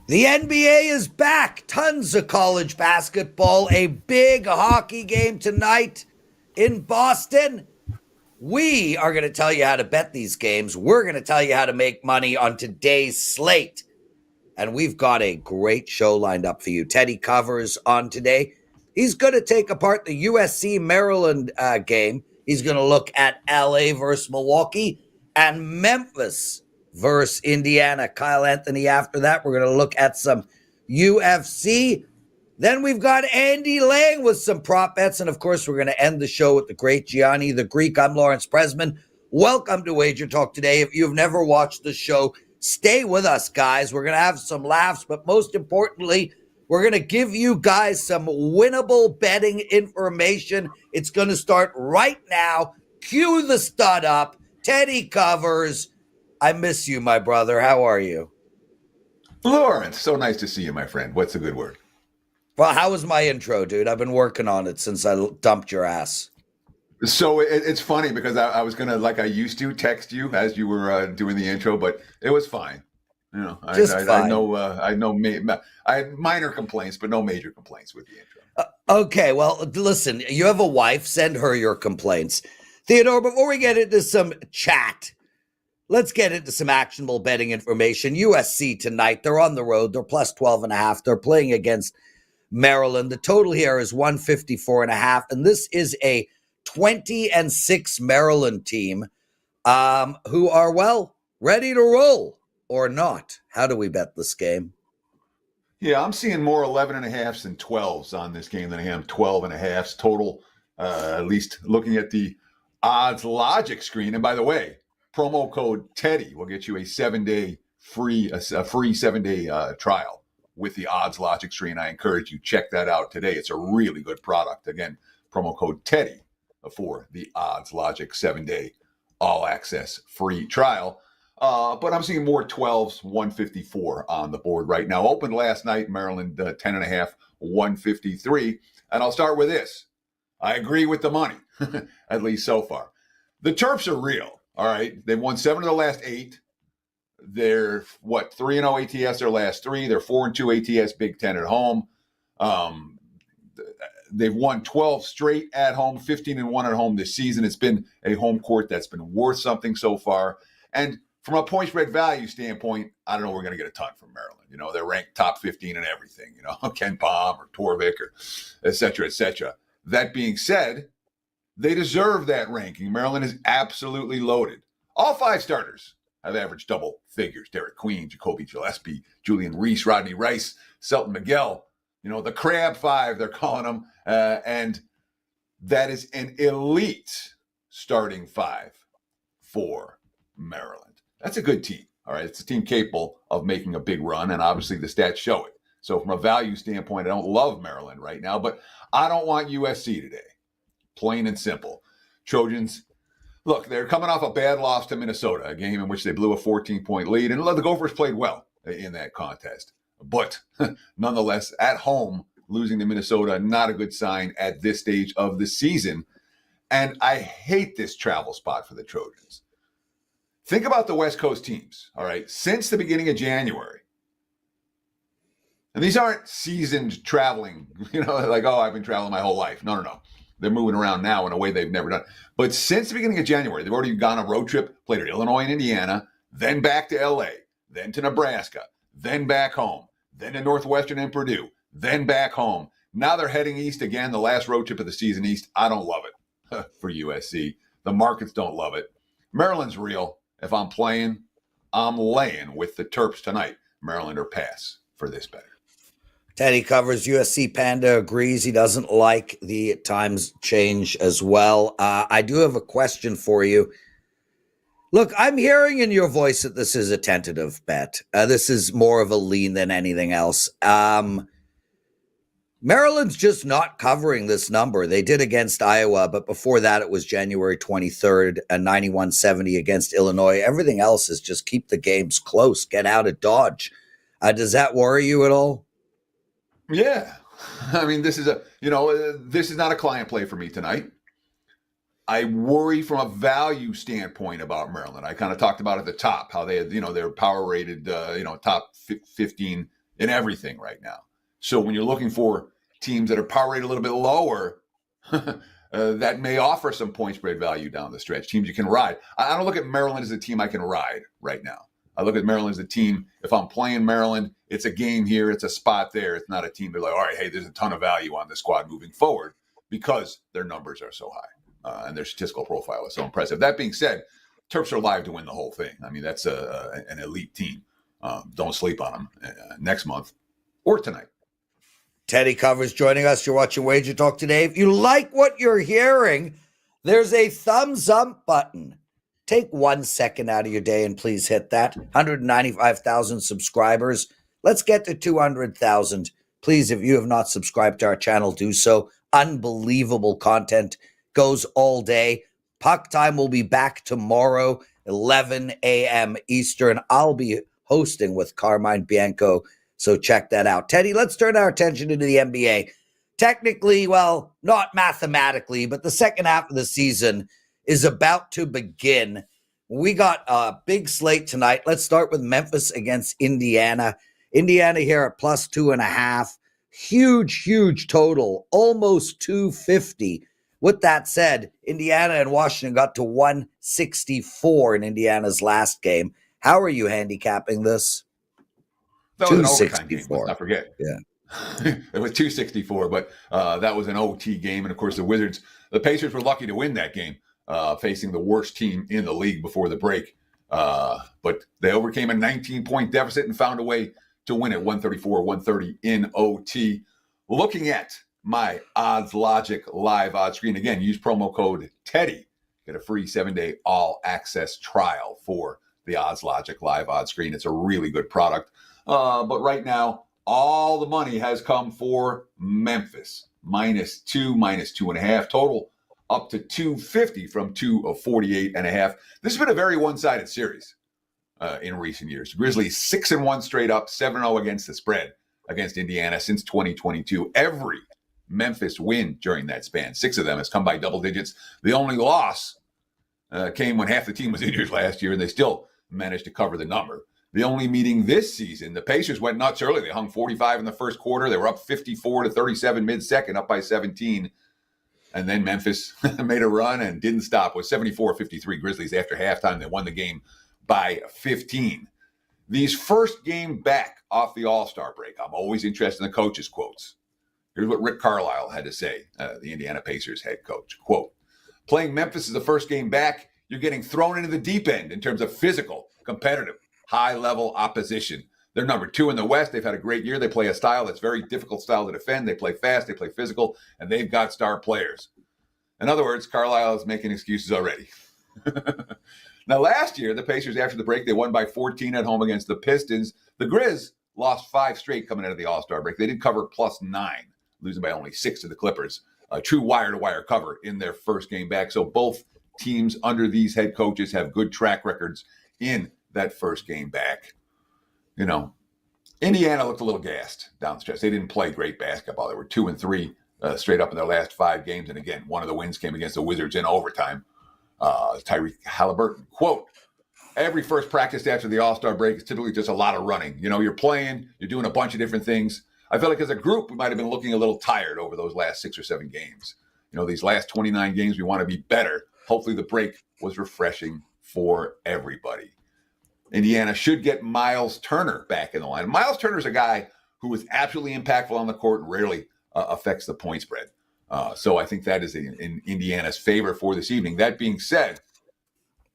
The NBA is back. Tons of college basketball. A big hockey game tonight in Boston. We are going to tell you how to bet these games. We're going to tell you how to make money on today's slate. And we've got a great show lined up for you. Teddy covers on today. He's going to take apart the USC Maryland game. He's going to look at LA versus Milwaukee and Memphis versus Indiana. Kyle Anthony after that. We're going to look at some UFC. Then we've got Andy Lang with some prop bets. And of course, we're going to end the show with the great Gianni The Greek. I'm Lawrence Presman. Welcome to WagerTalk Today. If you've never watched the show, stay with us, guys. We're going to have some laughs, but most importantly, we're going to give you guys some winnable betting information. It's going to start right now. Cue the stud up. Teddy covers. I miss you, my brother. How are you? Lawrence, so nice to see you, my friend. What's a good word? Well, how was my intro, dude? I've been working on it since I dumped your ass. So it's funny because I was going to, like I used to, text you as you were doing the intro, but it was fine. You know, I had minor complaints, but no major complaints with the intro. Okay, well, listen, you have a wife. Send her your complaints. Theodore, before we get into some chat, let's get into some actionable betting information. USC tonight, they're on the road. They're plus 12.5. They're playing against Maryland. The total here is 154.5, and this is a 20-6 Maryland team who are, well, ready to roll or not. How do we bet this game? Yeah, I'm seeing more 11.5s and 12s on this game than I am 12.5s total, at least looking at the odds logic screen. And by the way, promo code Teddy will get you a 7-day free 7-day trial with the odds logic screen. I encourage you, check that out today. It's a really good product. Again, promo code Teddy for the odds logic 7-day all access free trial. But I'm seeing more 12s, 154 on the board right now. Opened last night, Maryland 10.5, 153. And I'll start with this. I agree with the money, at least so far. The Terps are real, all right? They've won 7 of the last 8. They're, 3-0 ATS their last 3. They're 4-2 ATS Big Ten at home. They've won 12 straight at home, 15-1 at home this season. It's been a home court that's been worth something so far. And from a point spread value standpoint, I don't know we're going to get a ton from Maryland. You know, they're ranked top 15 in everything, you know, Ken Pom or Torvik or et cetera, et cetera. That being said, they deserve that ranking. Maryland is absolutely loaded. All 5 starters have averaged double figures. Derek Queen, Jacoby Gillespie, Julian Reese, Rodney Rice, Selton Miguel, you know, the Crab 5, they're calling them. And that is an elite starting 5 for Maryland. That's a good team. All right. It's a team capable of making a big run. And obviously the stats show it. So from a value standpoint, I don't love Maryland right now, but I don't want USC today. Plain and simple. Trojans, look, they're coming off a bad loss to Minnesota, a game in which they blew a 14-point lead. And the Gophers played well in that contest. But nonetheless, at home, losing to Minnesota, not a good sign at this stage of the season. And I hate this travel spot for the Trojans. Think about the West Coast teams, all right, since the beginning of January. And these aren't seasoned traveling, you know, like, oh, I've been traveling my whole life. No. They're moving around now in a way they've never done. But since the beginning of January, they've already gone on a road trip, played at Illinois and Indiana, then back to LA, then to Nebraska, then back home, then to Northwestern and Purdue, then back home. Now they're heading east again, the last road trip of the season east. I don't love it for USC. The markets don't love it. Maryland's real. If I'm playing, I'm laying with the Terps tonight. Maryland or pass for this better. Teddy covers USC. Panda agrees. He doesn't like the times change as well. I do have a question for you. Look, I'm hearing in your voice that this is a tentative bet. This is more of a lean than anything else. Maryland's just not covering this number. They did against Iowa, but before that, it was January 23rd, a 91-70 against Illinois. Everything else is just keep the games close, get out of Dodge. Does that worry you at all? Yeah. I mean, this is not a client play for me tonight. I worry from a value standpoint about Maryland. I kind of talked about at the top how they had, they're power rated, top 15, in everything right now. So when you're looking for teams that are power rated a little bit lower, that may offer some point spread value down the stretch. Teams you can ride. I don't look at Maryland as a team I can ride right now. I look at Maryland as a team, if I'm playing Maryland, it's a game here, it's a spot there. It's not a team that like, all right, hey, there's a ton of value on this squad moving forward because their numbers are so high and their statistical profile is so impressive. That being said, Terps are live to win the whole thing. I mean, that's an elite team. Don't sleep on them next month or tonight. Teddy Covers joining us. You're watching Wager Talk Today. If you like what you're hearing, there's a thumbs up button. Take 1 second out of your day and please hit that. 195,000 subscribers. Let's get to 200,000. Please, if you have not subscribed to our channel, do so. Unbelievable content goes all day. Puck Time will be back tomorrow, 11 a.m. Eastern. I'll be hosting with Carmine Bianco, so check that out. Teddy, let's turn our attention into the NBA. Technically, well, not mathematically, but the second half of the season is about to begin. We got a big slate tonight. Let's start with Memphis against Indiana. Indiana here at plus 2.5. Huge total, almost 250. With that said, Indiana and Washington got to 164 in Indiana's last game. How are you handicapping this? That was an overtime game, let's not forget. Yeah. It was 264, but that was an OT game. And, of course, the Pacers were lucky to win that game, facing the worst team in the league before the break. But they overcame a 19-point deficit and found a way to win it, 134-130 in OT. Looking at my Odds Logic live odds screen, again, use promo code TEDDY. Get a free 7-day all-access trial for the Odds Logic live odds screen. It's a really good product. But right now, all the money has come for Memphis. -2, -2.5. Total up to 250 from 248.5. This has been a very one-sided series in recent years. Grizzlies 6-1 straight up, 7-0 against the spread against Indiana since 2022. Every Memphis win during that span, 6 of them, has come by double digits. The only loss came when half the team was injured last year, and they still managed to cover the number. The only meeting this season, the Pacers went nuts early. They hung 45 in the first quarter. They were up 54-37 mid-second, up by 17. And then Memphis made a run and didn't stop. It was 74-53 Grizzlies after halftime. They won the game by 15. These first game back off the All-Star break, I'm always interested in the coaches' quotes. Here's what Rick Carlisle had to say, the Indiana Pacers head coach. Quote, playing Memphis is the first game back. You're getting thrown into the deep end in terms of physical, competitive, high-level opposition. They're number 2 in the West. They've had a great year. They play a style that's very difficult style to defend. They play fast. They play physical. And they've got star players. In other words, Carlisle is making excuses already. Now, last year, the Pacers, after the break, they won by 14 at home against the Pistons. The Grizz lost 5 straight coming out of the All-Star break. They did cover +9, losing by only 6 to the Clippers. A true wire-to-wire cover in their first game back. So both teams under these head coaches have good track records in that first game back. You know, Indiana looked a litlittle gassed down the stretch. They didn't play great basketball. They were 2-3 straight up in their last 5 games. And again, one of the wins came against the Wizards in overtime. Tyreke Halliburton, quote, every first practice after the All-Star break is typically just a lot of running. You know, you're playing, you're doing a bunch of different things. I feel like as a group, we might have been looking a little tired over those last 6 or 7 games. You know, these last 29 games, we want to be better. Hopefully the break was refreshing for everybody. Indiana should get Miles Turner back in the line. Miles Turner is a guy who is absolutely impactful on the court and rarely affects the point spread. So I think that is in Indiana's favor for this evening. That being said,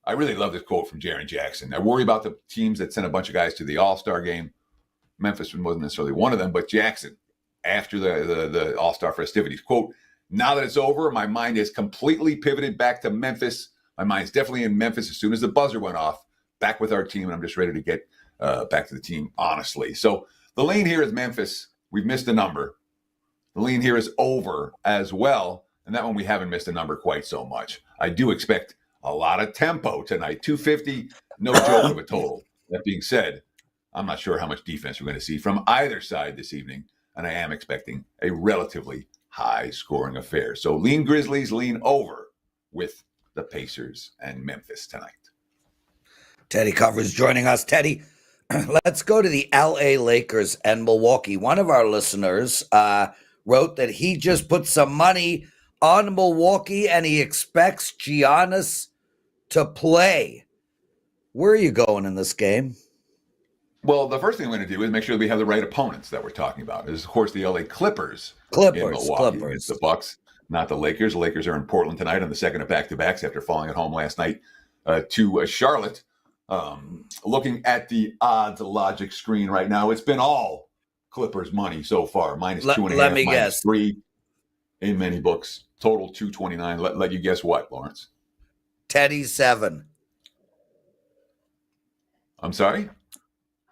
I really love this quote from Jaren Jackson. I worry about the teams that sent a bunch of guys to the All-Star game. Memphis wasn't necessarily one of them, but Jackson, after the All-Star festivities, quote, now that it's over, my mind is completely pivoted back to Memphis. My mind's definitely in Memphis as soon as the buzzer went off. Back with our team, and I'm just ready to get back to the team, honestly. So the lean here is Memphis. We've missed a number. The lean here is over as well, and that one we haven't missed a number quite so much. I do expect a lot of tempo tonight. 250, no joke of a total. That being said, I'm not sure how much defense we're going to see from either side this evening, and I am expecting a relatively high-scoring affair. So lean Grizzlies, lean over with the Pacers and Memphis tonight. Teddy Covers joining us. Teddy, Let's go to the LA Lakers and Milwaukee. One of our listeners wrote that he just put some money on Milwaukee and he expects Giannis to play. Where are you going in this game? Well, the first thing we're going to do is make sure that we have the right opponents that we're talking about. Is of course the LA Clippers in Milwaukee against the Bucks, not the Lakers. The Lakers are in Portland tonight on the second of back-to-backs after falling at home last night to Charlotte. Looking at the odds logic screen right now, it's been all Clippers money so far. Minus 2.5, let me minus guess. 3 in many books. Total 229. Let you guess what, Lawrence? Teddy 7. I'm sorry?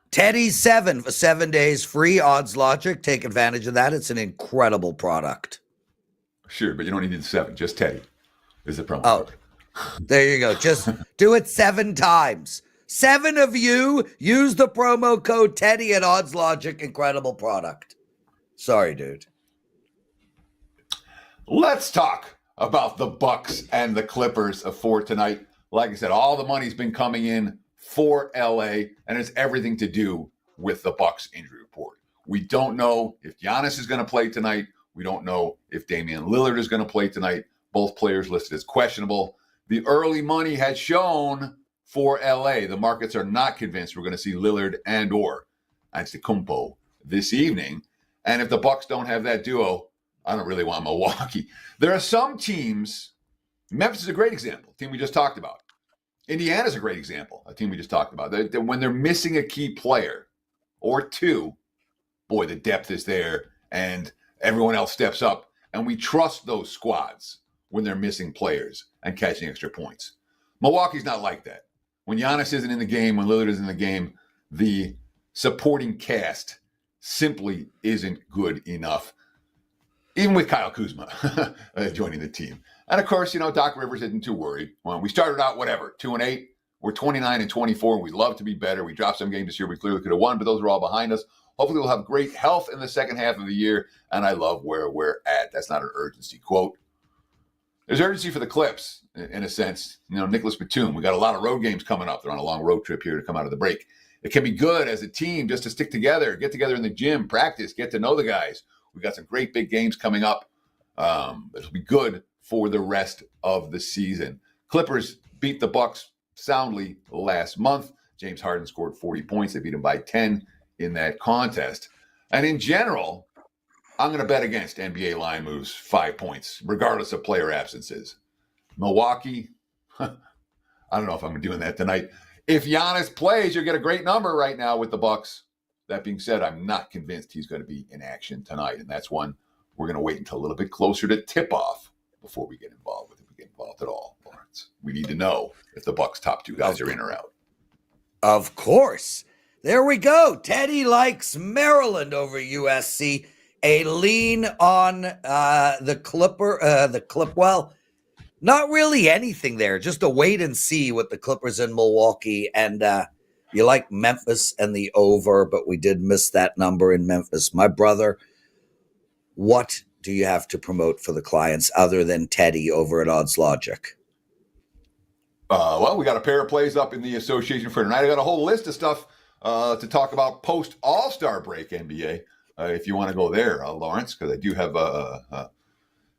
Teddy 7 for 7 days free. Odds logic. Take advantage of that. It's an incredible product. Sure, but you don't need the 7. Just Teddy is the promo code. There you go. Just do it 7 times. 7 of you use the promo code Teddy at Odds Logic. Incredible product. Sorry, dude. Let's talk about the Bucks and the Clippers for tonight. Like I said, all the money's been coming in for LA, and it's everything to do with the Bucks injury report. We don't know if Giannis is going to play tonight. We don't know if Damian Lillard is going to play tonight. Both players listed as questionable. The early money had shown for LA. The markets are not convinced we're going to see Lillard and or Antetokounmpo this evening. And if the Bucks don't have that duo, I don't really want Milwaukee. There are some teams. Memphis is a great example, a team we just talked about. Indiana's a great example, a team we just talked about. When they're missing a key player or two, boy, the depth is there and everyone else steps up. And we trust those squads when they're missing players and catching extra points. Milwaukee's not like that. When Giannis isn't in the game, when Lillard isn't in the game, the supporting cast simply isn't good enough. Even with Kyle Kuzma joining the team. And of course, Doc Rivers isn't too worried. Well, we started out, 2-8. We're 29-24. We'd love to be better. We dropped some games this year we clearly could have won, but those are all behind us. Hopefully we'll have great health in the second half of the year, and I love where we're at. That's not an urgency quote. There's urgency for the Clips, in a sense. Nicholas Batum, we got a lot of road games coming up. They're on a long road trip here to come out of the break. It can be good as a team just to stick together, get together in the gym, practice, get to know the guys. We got some great big games coming up. It'll be good for the rest of the season. Clippers beat the Bucks soundly last month. James Harden scored 40 points. They beat him by 10 in that contest. And in general, I'm going to bet against NBA line moves 5 points, regardless of player absences. Milwaukee, I don't know if I'm doing that tonight. If Giannis plays, you'll get a great number right now with the Bucks. That being said, I'm not convinced he's going to be in action tonight, and that's one we're going to wait until a little bit closer to tip-off before we get involved with it. We get involved at all, Lawrence. We need to know if the Bucks' top 2 guys are in or out. Of course. There we go. Teddy likes Maryland over USC. A lean on the Clip. Well, not really anything there. Just a wait and see with the Clippers in Milwaukee. And you like Memphis and the over, but we did miss that number in Memphis. My brother, what do you have to promote for the clients other than Teddy over at Odds Logic? Well, we got a pair of plays up in the association for tonight. I got a whole list of stuff to talk about post All-Star break NBA. If you want to go there, Lawrence, because I do have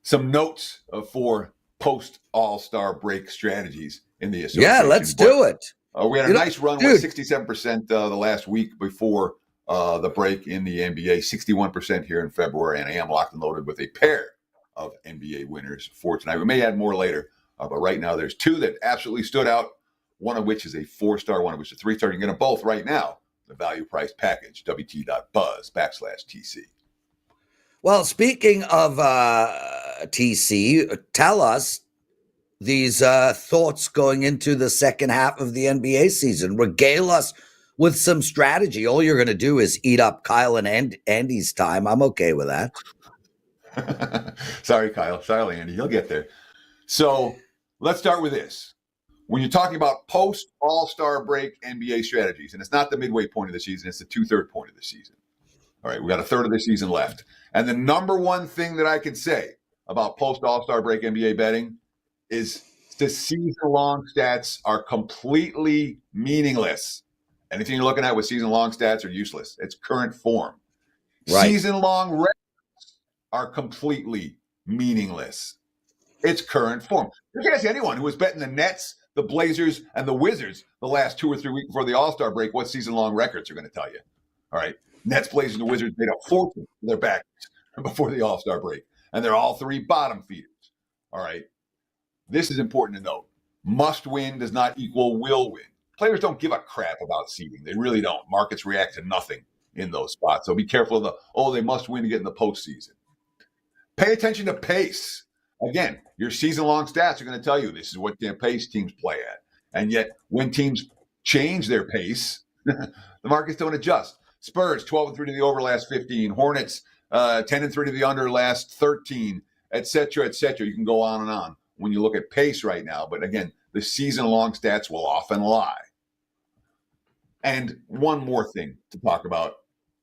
some notes for post All-Star break strategies in the association. Yeah, let's do it. We had a nice run with 67% the last week before the break in the NBA, 61% here in February, and I am locked and loaded with a pair of NBA winners for tonight. We may add more later, but right now there's 2 that absolutely stood out, one of which is a 4-star, one of which is a 3-star. You can get them both right now. The value price package, WT.buzz/TC. Well, speaking of TC, tell us these thoughts going into the second half of the NBA season. Regale us with some strategy. All you're going to do is eat up Kyle and Andy's time. I'm okay with that. Sorry, Kyle. Sorry, Andy. You'll get there. So let's start with this. When you're talking about post All-Star break NBA strategies, and it's not the midway point of the season, it's the 2/3 point of the season. All right, we got a third of the season left. And the number one thing that I can say about post All-Star break NBA betting is the season-long stats are completely meaningless Anything you're looking at with season-long stats are useless. It's current form. Right. Season-long records are completely meaningless. It's current form. You can ask anyone who was betting the Nets, the Blazers, and the Wizards the last 2 or 3 weeks before the All-Star break what season-long records are going to tell you. All right. Nets, Blazers, and the Wizards made a fortune for their backs before the All-Star break. And they're all 3 bottom feeders. All right. This is important to note. Must win does not equal will win. Players don't give a crap about seeding. They really don't. Markets react to nothing in those spots. So be careful of they must win to get in the postseason. Pay attention to pace. Again, your season-long stats are going to tell you this is what pace teams play at. And yet, when teams change their pace, the markets don't adjust. Spurs, 12-3 to the over last 15. Hornets, 10-3 to the under last 13, et cetera, et cetera. You can go on and on when you look at pace right now. But again, the season-long stats will often lie. And one more thing to talk about.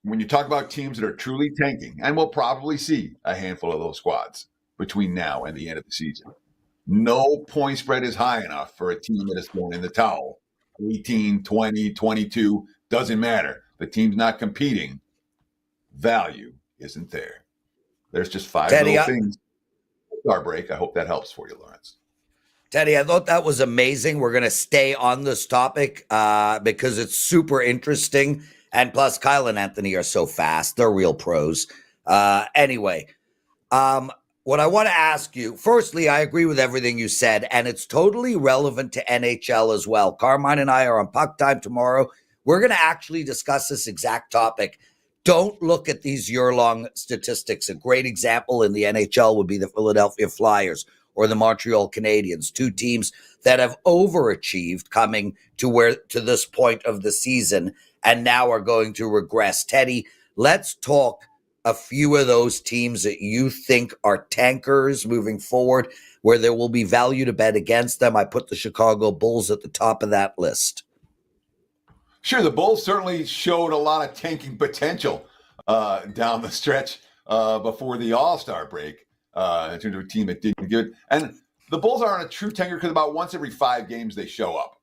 When you talk about teams that are truly tanking, and we'll probably see a handful of those squads between now and the end of the season, no point spread is high enough for a team that is thrown in the towel. 18, 20, 22, doesn't matter. The team's not competing. Value isn't there. There's just 5 Teddy, little things. Our break. I hope that helps for you, Lawrence. Teddy, I thought that was amazing. We're going to stay on this topic because it's super interesting. And plus, Kyle and Anthony are so fast. They're real pros. Anyway, what I want to ask you, firstly, I agree with everything you said, and it's totally relevant to NHL as well. Carmine and I are on Puck Time tomorrow. We're going to actually discuss this exact topic. Don't look at these year-long statistics. A great example in the NHL would be the Philadelphia Flyers or the Montreal Canadiens, 2 teams that have overachieved coming to this point of the season and now are going to regress. Teddy, let's talk a few of those teams that you think are tankers moving forward, where there will be value to bet against them. I put the Chicago Bulls at the top of that list. Sure, the Bulls certainly showed a lot of tanking potential down the stretch before the All-Star break in terms of a team that didn't give it. And the Bulls aren't a true tanker because about once every 5 games they show up.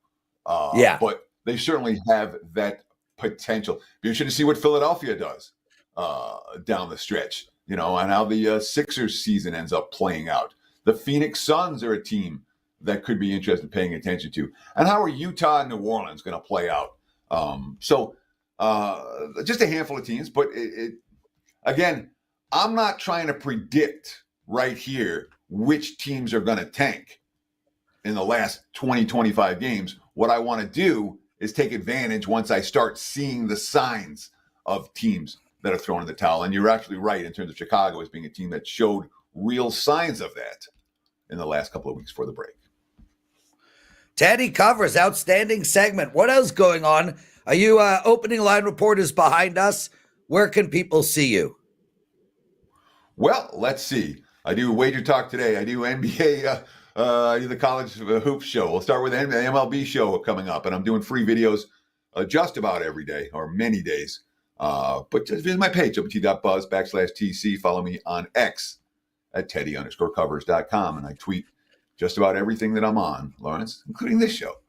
But they certainly have that potential. Be interested to see what Philadelphia does down the stretch, and how the Sixers season ends up playing out. The Phoenix Suns are a team that could be interested in paying attention to. And how are Utah and New Orleans going to play out? Just a handful of teams, but again, I'm not trying to predict right here which teams are going to tank in the last 20, 25 games. What I want to do is take advantage once I start seeing the signs of teams that are thrown in the towel. And you're actually right in terms of Chicago as being a team that showed real signs of that in the last couple of weeks before the break. Teddy covers, outstanding segment. What else going on? Are you opening line reporters behind us? Where can people see you? Well, let's see. I do WagerTalk Today. I do NBA. I do the college hoops show. We'll start with the MLB show coming up, and I'm doing free videos just about every day or many days. But just visit my page, WT.buzz/TC. Follow me on X at Teddy_covers.com, and I tweet just about everything that I'm on, Lawrence, including this show.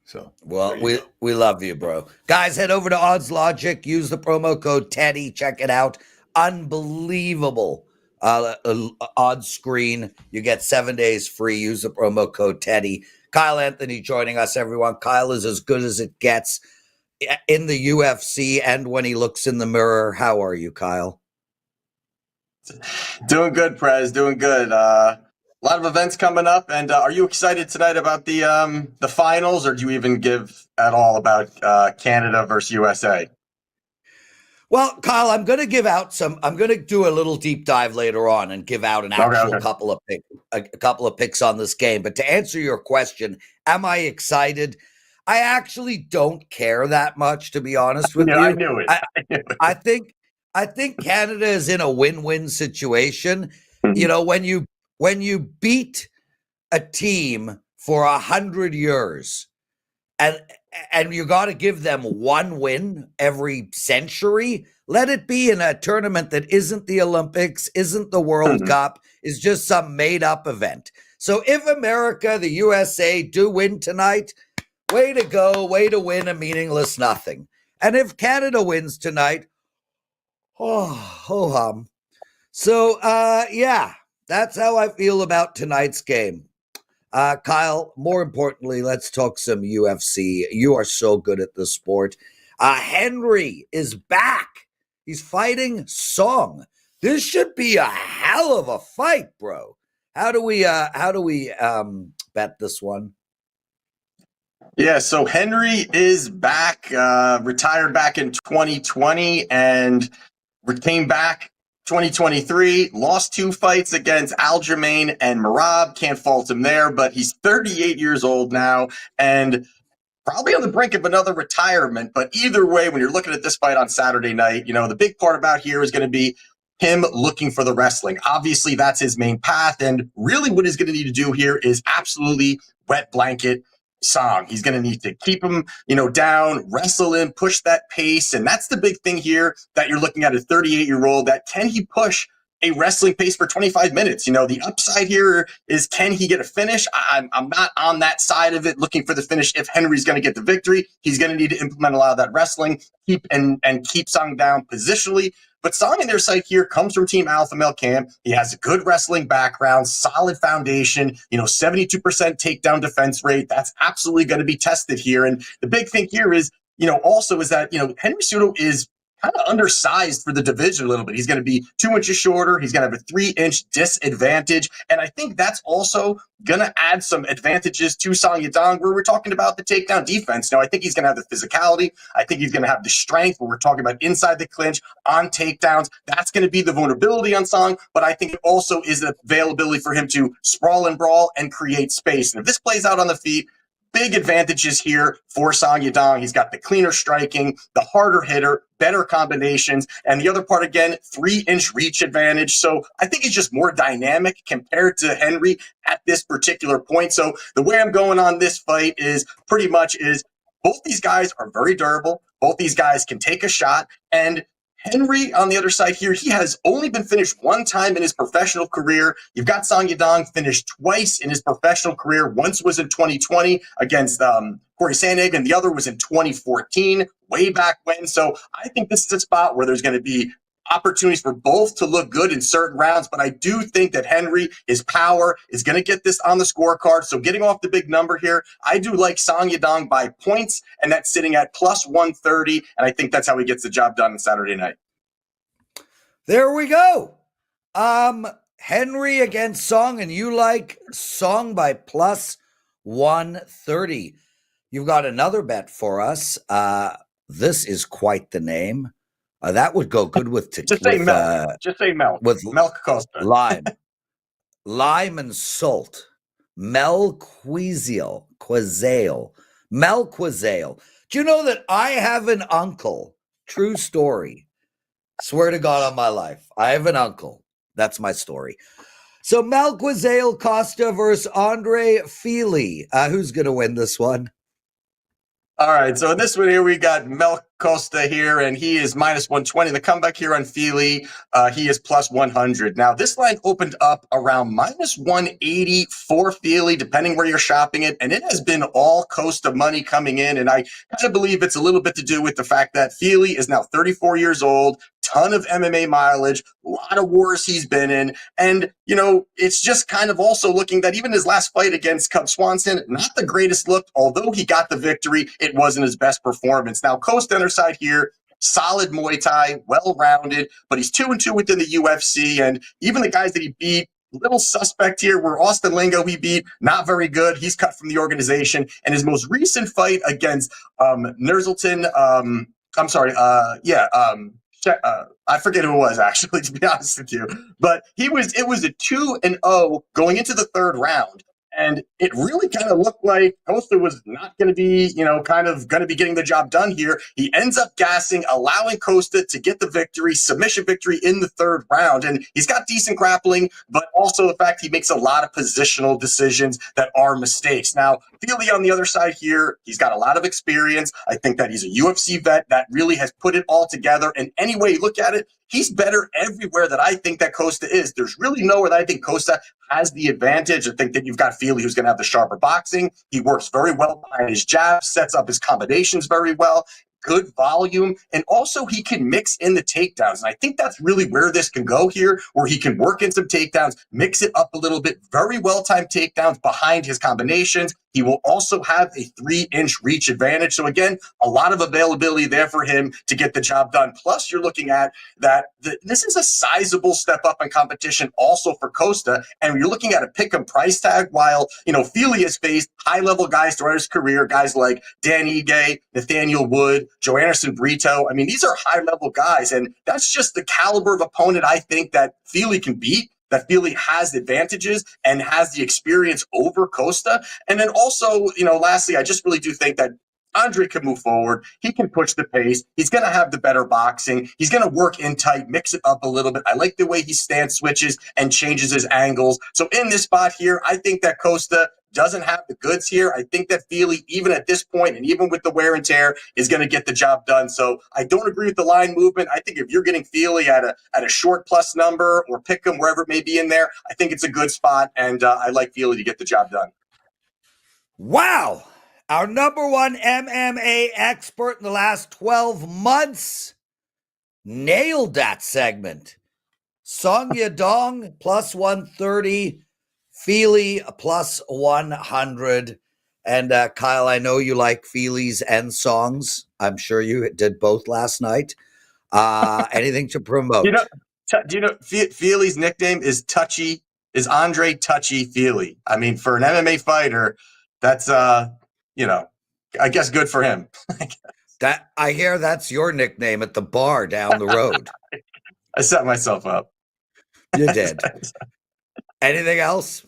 So, well, we love you, bro. Guys, head over to Odds Logic. Use the promo code Teddy. Check it out. Unbelievable odds screen. You get 7 days free. Use the promo code Teddy. Kyle Anthony joining us, everyone. Kyle is as good as it gets in the UFC and when he looks in the mirror. How are you, Kyle? Doing good, Prez. Doing good. A lot of events coming up, and are you excited tonight about the finals, or do you even give at all about Canada versus USA? Well, Kyle, I'm going to do a little deep dive later on and give out an actual couple of picks on this game. But to answer your question, am I excited? I actually don't care that much, to be honest with you. I knew it. I think Canada is in a win-win situation. Mm-hmm. When you beat a team for 100 years and you got to give them one win every century, let it be in a tournament that isn't the Olympics, isn't the World Cup, is just some made-up event. So if America, the USA, do win tonight, Way to go. Way to win a meaningless nothing. And if Canada wins tonight, ho-hum. So, yeah, that's how I feel about tonight's game. Kyle, more importantly, let's talk some UFC. You are so good at this sport. Henry is back. He's fighting Song. This should be a hell of a fight, bro. How do we bet this one? Yeah, so Henry is back, retired back in 2020 and came back 2023, lost 2 fights against Aljamain and Merab. Can't fault him there, but he's 38 years old now and probably on the brink of another retirement. But either way, when you're looking at this fight on Saturday night, the big part about here is going to be him looking for the wrestling. Obviously, that's his main path. And really what he's going to need to do here is absolutely wet blanket Song. He's going to need to keep him, down, wrestle him, push that pace. And that's the big thing here that you're looking at a 38-year-old, that can he push a wrestling pace for 25 minutes? The upside here is, can he get a finish? I'm not on that side of it looking for the finish. If Henry's going to get the victory, he's going to need to implement a lot of that wrestling, keep Song down positionally. But Song in their side here comes from Team Alpha Male Camp. He has a good wrestling background, solid foundation, 72% takedown defense rate. That's absolutely going to be tested here. And the big thing here is, also is that, Henry Cejudo is kind of undersized for the division a little bit. He's going to be 2 inches shorter. He's going to have a 3-inch disadvantage. And I think that's also going to add some advantages to Song Yadong, where we're talking about the takedown defense. Now, I think he's going to have the physicality. I think he's going to have the strength, where we're talking about inside the clinch, on takedowns. That's going to be the vulnerability on Song, but I think it also is the availability for him to sprawl and brawl and create space. And if this plays out on the feet, big advantages here for Song Yadong. He's got the cleaner striking, the harder hitter, better combinations, and the other part, again, 3-inch reach advantage. So I think he's just more dynamic compared to Henry at this particular point. So the way I'm going on this fight is pretty much both these guys are very durable. Both these guys can take a shot, and Henry, on the other side here, he has only been finished 1 time in his professional career. You've got Song Yadong finished twice in his professional career. Once was in 2020 against Corey Sandhagen, and the other was in 2014, way back when. So I think this is a spot where there's going to be opportunities for both to look good in certain rounds, but I do think that Henry, his power, is going to get this on the scorecard. So getting off the big number here, I do like Song Yadong by points, and that's sitting at plus 130, and I think that's how he gets the job done on Saturday night. There we go. Henry against Song, and you like Song by plus 130. You've got another bet for us. This is quite the name. That would go good with Just say milk. Just say milk. With milk Costa. Lime and salt. Melquizael. Melquizael. Do you know that I have an uncle? True story. Swear to God on my life. I have an uncle. That's my story. So Melquizael Costa versus Andre Fili. Who's going to win this one? All right, so in this one here, we got Costa here, and he is minus 120. The comeback here on Fili, he is plus 100. Now, this line opened up around minus 180 for Fili, depending where you're shopping it, and it has been all Costa money coming in, and I kind of believe it's a little bit to do with the fact that Fili is now 34 years old, ton of MMA mileage, a lot of wars he's been in, and, it's just kind of also looking that even his last fight against Cub Swanson, not the greatest look, although he got the victory, it wasn't his best performance. Now, Costa on their side here, solid Muay Thai, well-rounded, but he's 2-2 within the UFC, and even the guys that he beat, little suspect here, where Austin Lingo he beat, not very good. He's cut from the organization, and his most recent fight against Nurzulton, I forget who it was, actually, to be honest with you. But it was a 2-0 going into the third round. And it really kind of looked like Costa was not going to be, kind of going to be getting the job done here. He ends up gassing, allowing Costa to get the victory, submission victory in the third round. And he's got decent grappling, but also the fact he makes a lot of positional decisions that are mistakes. Now, Fili on the other side here, he's got a lot of experience. I think that he's a UFC vet that really has put it all together. And any way you look at it, he's better everywhere that I think that Costa is. There's really nowhere that I think Costa has the advantage. I think that you've got Fili, who's going to have the sharper boxing. He works very well behind his jab, sets up his combinations very well. Good volume, and also he can mix in the takedowns. And I think that's really where this can go here, where he can work in some takedowns, mix it up a little bit, very well-timed takedowns behind his combinations. He will also have a 3-inch reach advantage. So again, a lot of availability there for him to get the job done. Plus, you're looking at that this is a sizable step up in competition also for Costa. And you're looking at a pick-em price tag, while, Fili has faced high-level guys throughout his career, guys like Dan Ige, Nathaniel Wood, Joe Anderson Brito. I mean, these are high-level guys, and that's just the caliber of opponent I think that Fili can beat, that Fili has advantages and has the experience over Costa. And then also, lastly, I just really do think that Andre can move forward. He can push the pace. He's going to have the better boxing. He's going to work in tight, mix it up a little bit. I like the way he stance switches and changes his angles. So in this spot here, I think that Costa doesn't have the goods here. I think that Fili, even at this point, and even with the wear and tear, is going to get the job done. So I don't agree with the line movement. I think if you're getting Fili at a short plus number, or pick him wherever it may be in there, I think it's a good spot, and I like Fili to get the job done. Wow. Our number one MMA expert in the last 12 months nailed that segment. Song Yadong plus 130, Fili plus 100. And Kyle, I know you like Fili's and Song's. I'm sure you did both last night. Anything to promote? Do you know Fili's nickname is Andre Touchy Fili? I mean, for an MMA fighter, that's I guess good for him. That I hear that's your nickname at the bar down the road. I set myself up. You did. Anything else?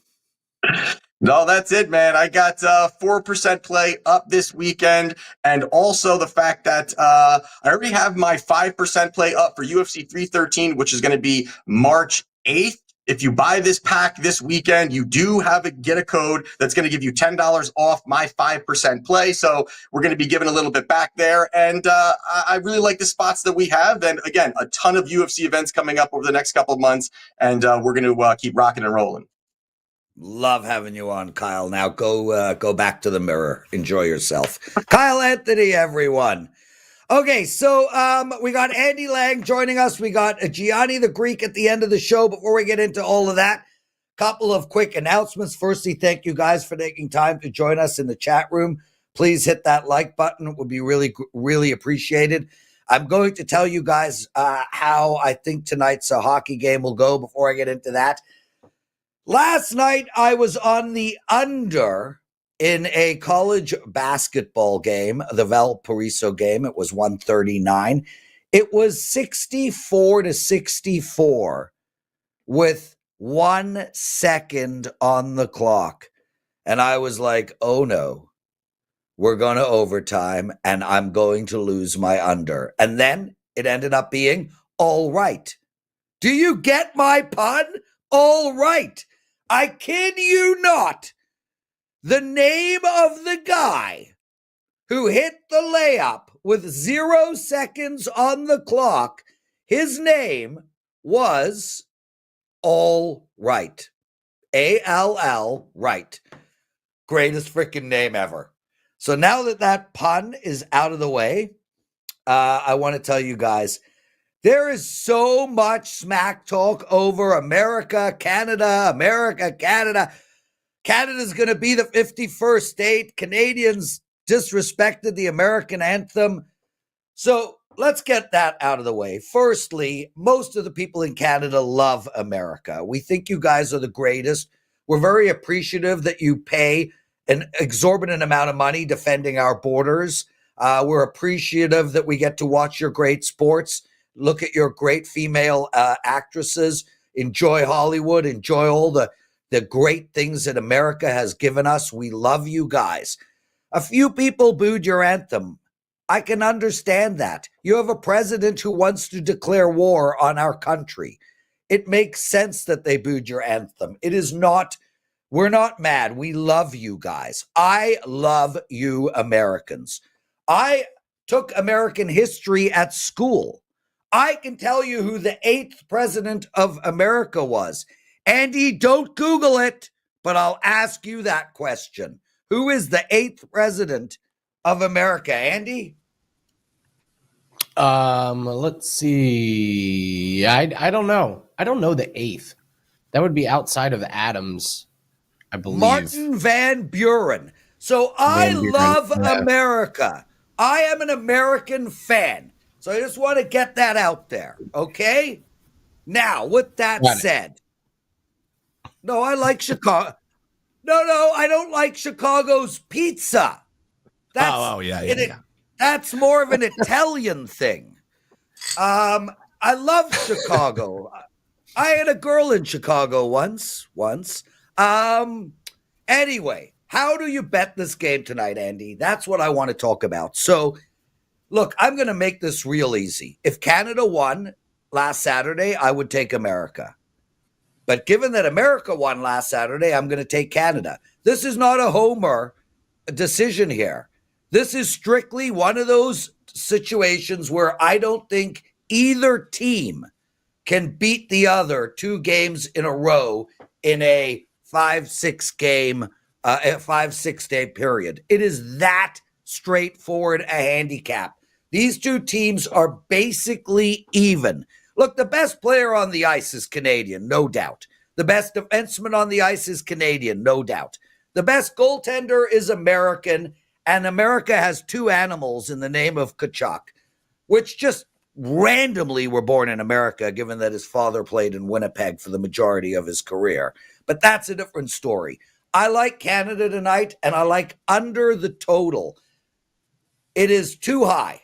No, that's it, man. I got 4% play up this weekend, and also the fact that I already have my 5% play up for UFC 313, which is going to be March 8th. If you buy this pack this weekend, you do get a code that's going to give you $10 off my 5% play. So we're going to be giving a little bit back there. And I really like the spots that we have. And again, a ton of UFC events coming up over the next couple of months. And we're going to keep rocking and rolling. Love having you on, Kyle. Now go back to the mirror. Enjoy yourself. Kyle Anthony, everyone. Okay, so we got Andy Lang joining us. We got Gianni The Greek at the end of the show. Before we get into all of that, couple of quick announcements. Firstly, thank you guys for taking time to join us in the chat room. Please hit that like button. It would be really, really appreciated. I'm going to tell you guys how I think tonight's hockey game will go before I get into that. Last night, I was on the under in a college basketball game, the Valparaiso game. It was 139. It was 64-64 with 1 second on the clock. And I was like, oh no, we're going to overtime and I'm going to lose my under. And then it ended up being all right. Do you get my pun? All right. I kid you not. The name of the guy who hit the layup with 0 seconds on the clock, his name was All Right. A-L-L, right. Greatest freaking name ever. So now that pun is out of the way, I want to tell you guys, there is so much smack talk over America, Canada, America, Canada. Canada's going to be the 51st state. Canadians disrespected the American anthem. So let's get that out of the way. Firstly, most of the people in Canada love America. We think you guys are the greatest. We're very appreciative that you pay an exorbitant amount of money defending our borders. We're appreciative that we get to watch your great sports, look at your great female actresses, enjoy Hollywood, enjoy all the great things that America has given us. We love you guys. A few people booed your anthem. I can understand that. You have a president who wants to declare war on our country. It makes sense that they booed your anthem. We're not mad. We love you guys. I love you Americans. I took American history at school. I can tell you who the 8th president of America was. Andy, don't Google it, but I'll ask you that question. Who is the 8th president of America, Andy? Let's see. I don't know. I don't know the 8th. That would be outside of Adams, I believe. Martin Van Buren. So I love America. I am an American fan. So I just want to get that out there, okay? Now, with that said, no, I like Chicago. No, I don't like Chicago's pizza. That's, that's more of an Italian thing. I love Chicago. I had a girl in Chicago once. Anyway, how do you bet this game tonight, Andy? That's what I want to talk about. So, look, I'm going to make this real easy. If Canada won last Saturday, I would take America. But given that America won last Saturday, I'm going to take Canada. This is not a homer decision here. This is strictly one of those situations where I don't think either team can beat the other 2 games in a row in a 5-6 day period. It is that straightforward a handicap. These 2 teams are basically even. Look, the best player on the ice is Canadian, no doubt. The best defenseman on the ice is Canadian, no doubt. The best goaltender is American, and America has 2 animals in the name of Kachuk, which just randomly were born in America, given that his father played in Winnipeg for the majority of his career. But that's a different story. I like Canada tonight, and I like under the total. It is too high.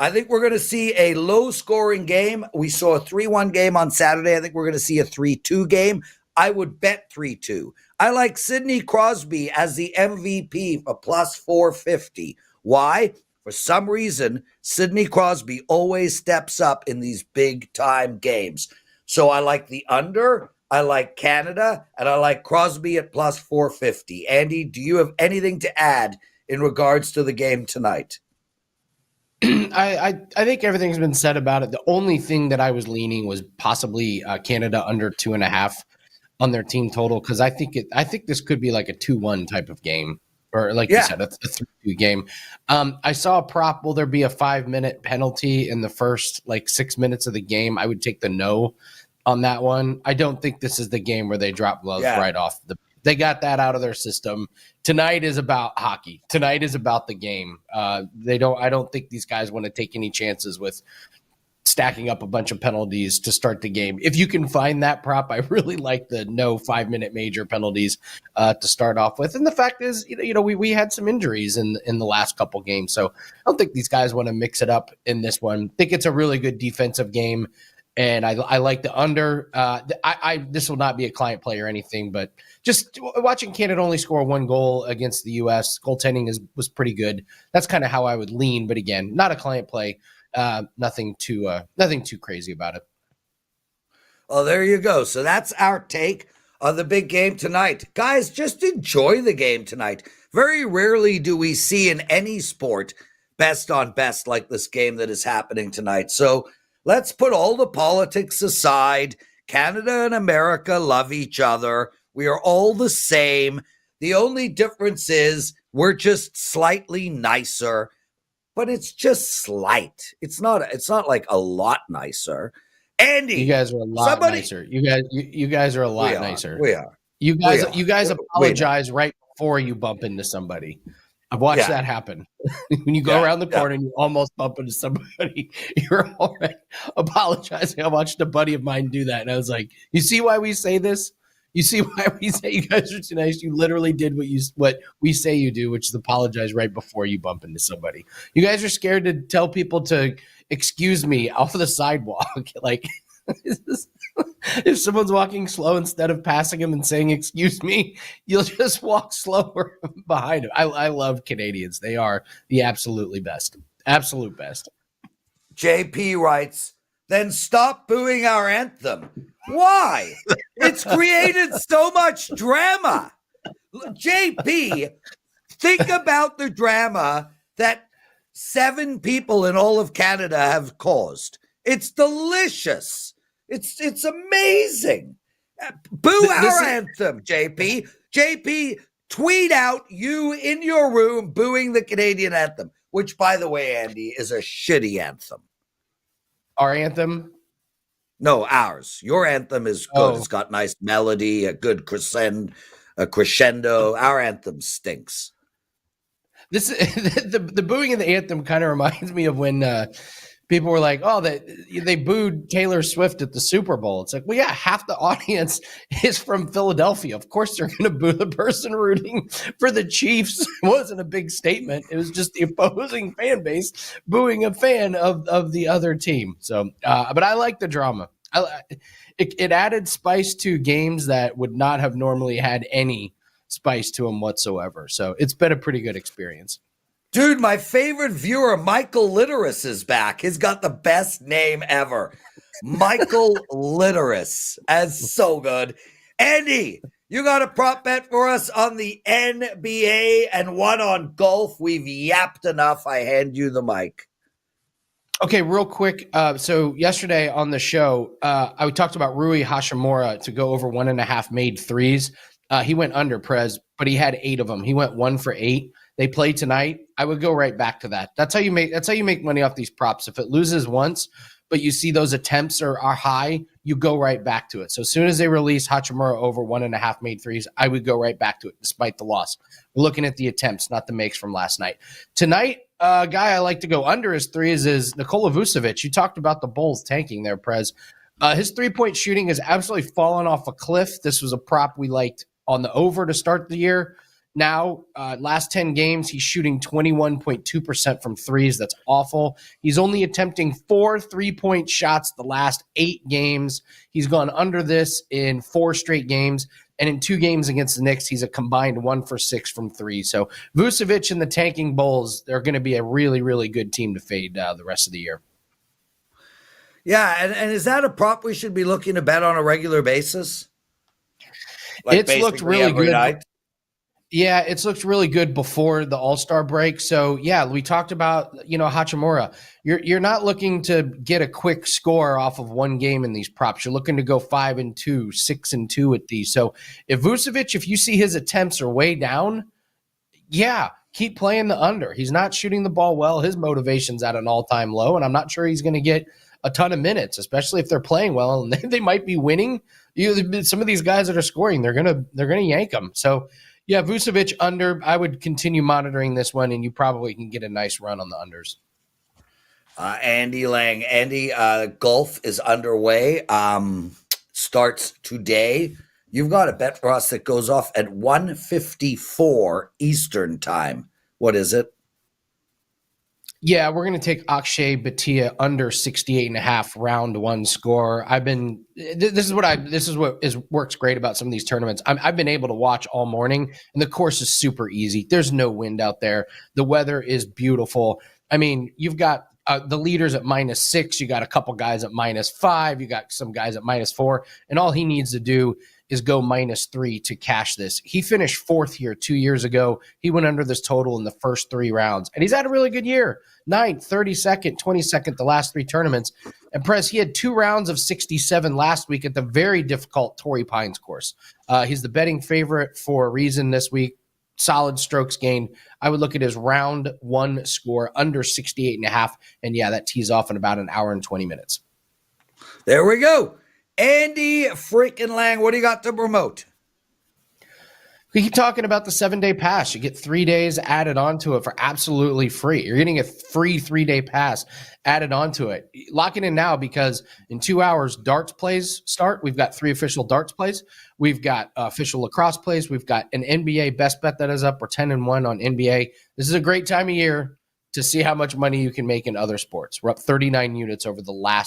I think we're going to see a low-scoring game. We saw a 3-1 game on Saturday. I think we're going to see a 3-2 game. I would bet 3-2. I like Sidney Crosby as the MVP for plus 450. Why? For some reason, Sidney Crosby always steps up in these big-time games. So I like the under, I like Canada, and I like Crosby at plus 450. Andy, do you have anything to add in regards to the game tonight? I think everything's been said about it. The only thing that I was leaning was possibly Canada under 2.5 on their team total, because I think this could be like a 2-1 type of game, or like you said, a 3-2 game. I saw a prop. Will there be a 5-minute penalty in the first 6 minutes of the game? I would take the no on that one. I don't think this is the game where they drop gloves right off the. They got that out of their system. Tonight is about hockey. Tonight is about the game. I don't think these guys want to take any chances with stacking up a bunch of penalties to start the game. If you can find that prop, I really like the no 5-minute major penalties to start off with. And the fact is, we had some injuries in the last couple games, so I don't think these guys want to mix it up in this one. I think it's a really good defensive game. And I like the under. This will not be a client play or anything, but just watching Canada only score 1 goal against the U.S. goaltending was pretty good. That's kind of how I would lean. But again, not a client play. Nothing too crazy about it. Well, there you go. So that's our take on the big game tonight, guys. Just enjoy the game tonight. Very rarely do we see in any sport best on best like this game that is happening tonight. So. Let's put all the politics aside. Canada and America love each other. We are all the same. The only difference is we're just slightly nicer, but it's just slight. It's not like a lot nicer. Andy, you guys are a lot nicer. You guys are a lot nicer. We are. You guys apologize right before you bump into somebody. I've watched that happen. When you go around the corner and you almost bump into somebody, you're already apologizing. I watched a buddy of mine do that, and I was like, you see why we say this? You see why we say you guys are too nice? You literally did what we say you do, which is apologize right before you bump into somebody. You guys are scared to tell people to excuse me off of the sidewalk. If someone's walking slow, instead of passing him and saying, excuse me, you'll just walk slower behind him. I love Canadians. They are the absolutely best. Absolute best. JP writes, then stop booing our anthem. Why? It's created so much drama. JP, think about the drama that 7 people in all of Canada have caused. It's delicious. It's amazing. Boo This our is- anthem, JP. JP, tweet out you in your room booing the Canadian anthem, which, by the way, Andy, is a shitty anthem. Our anthem. No, ours. Your anthem is good. Oh. It's got nice melody, a good crescendo. Our anthem stinks. This the booing of the anthem kind of reminds me of when people were like, "Oh, they booed Taylor Swift at the Super Bowl." It's like, well, yeah, half the audience is from Philadelphia. Of course, they're going to boo the person rooting for the Chiefs. It wasn't a big statement. It was just the opposing fan base booing a fan of the other team. So, but I like the drama. It added spice to games that would not have normally had any spice to them whatsoever. So it's been a pretty good experience. Dude, my favorite viewer, Michael Litteris, is back. He's got the best name ever. Michael Litteris. That's so good. Andy, you got a prop bet for us on the NBA and one on golf. We've yapped enough. I hand you the mic. Okay, real quick. So yesterday on the show, I talked about Rui Hashimura to go over 1.5 made threes. He went under Prez, but he had 8 of them. He went 1 for 8. They play tonight. I would go right back to that. That's how you make money off these props. If it loses once, but you see those attempts are high, you go right back to it. So as soon as they release Hachimura over 1.5 made threes, I would go right back to it despite the loss. We're looking at the attempts, not the makes from last night. Tonight, guy I like to go under his threes is Nikola Vucevic. You talked about the Bulls tanking there, Prez. His 3-point shooting has absolutely fallen off a cliff. This was a prop we liked on the over to start the year. Now, last 10 games, he's shooting 21.2% from threes. That's awful. He's only attempting 4 3-point shots the last 8 games. He's gone under this in 4 straight games. And in 2 games against the Knicks, he's a combined 1 for 6 from 3. So Vucevic and the tanking Bulls, they're going to be a really, really good team to fade the rest of the year. Yeah, and is that a prop we should be looking to bet on a regular basis? It's looked basically really every good. night? Yeah, it's looked really good before the All-Star break. So, yeah, we talked about, Hachimura. You're not looking to get a quick score off of one game in these props. You're looking to go 5-2, 6-2 with these. So, if Vucevic, if you see his attempts are way down, yeah, keep playing the under. He's not shooting the ball well. His motivation's at an all-time low, and I'm not sure he's going to get a ton of minutes, especially if they're playing well and they might be winning. Some of these guys that are scoring, they're gonna yank them. So, yeah, Vucevic under. I would continue monitoring this one, and you probably can get a nice run on the unders. Andy Lang. Andy, golf is underway. Starts today. You've got a bet for us that goes off at 1:54 Eastern time. What is it? Yeah, we're going to take Akshay Bhatia under 68.5 round 1 score. This is what works great about some of these tournaments. I've been able to watch all morning, and the course is super easy. There's no wind out there. The weather is beautiful. I mean, you've got the leaders at -6. You got a couple guys at -5. You got some guys at -4, and all he needs to do is go -3 to cash this. He finished 4th here 2 years ago. He went under this total in the first 3 rounds, and he's had a really good year. 9th, 32nd, 22nd, the last 3 tournaments. And Prez, he had 2 rounds of 67 last week at the very difficult Torrey Pines course. He's the betting favorite for a reason this week. Solid strokes gained. I would look at his round 1 score under 68.5. And yeah, that tees off in about an hour and 20 minutes. There we go. Andy freaking Lang, what do you got to promote? We keep talking about the 7-day pass. You get 3 days added onto it for absolutely free. You're getting a free 3-day pass added onto it. Lock it in now because in 2 hours, darts plays start. We've got 3 official darts plays. We've got official lacrosse plays. We've got an NBA best bet that is up. We're 10-1 on NBA. This is a great time of year to see how much money you can make in other sports. We're up 39 units over the last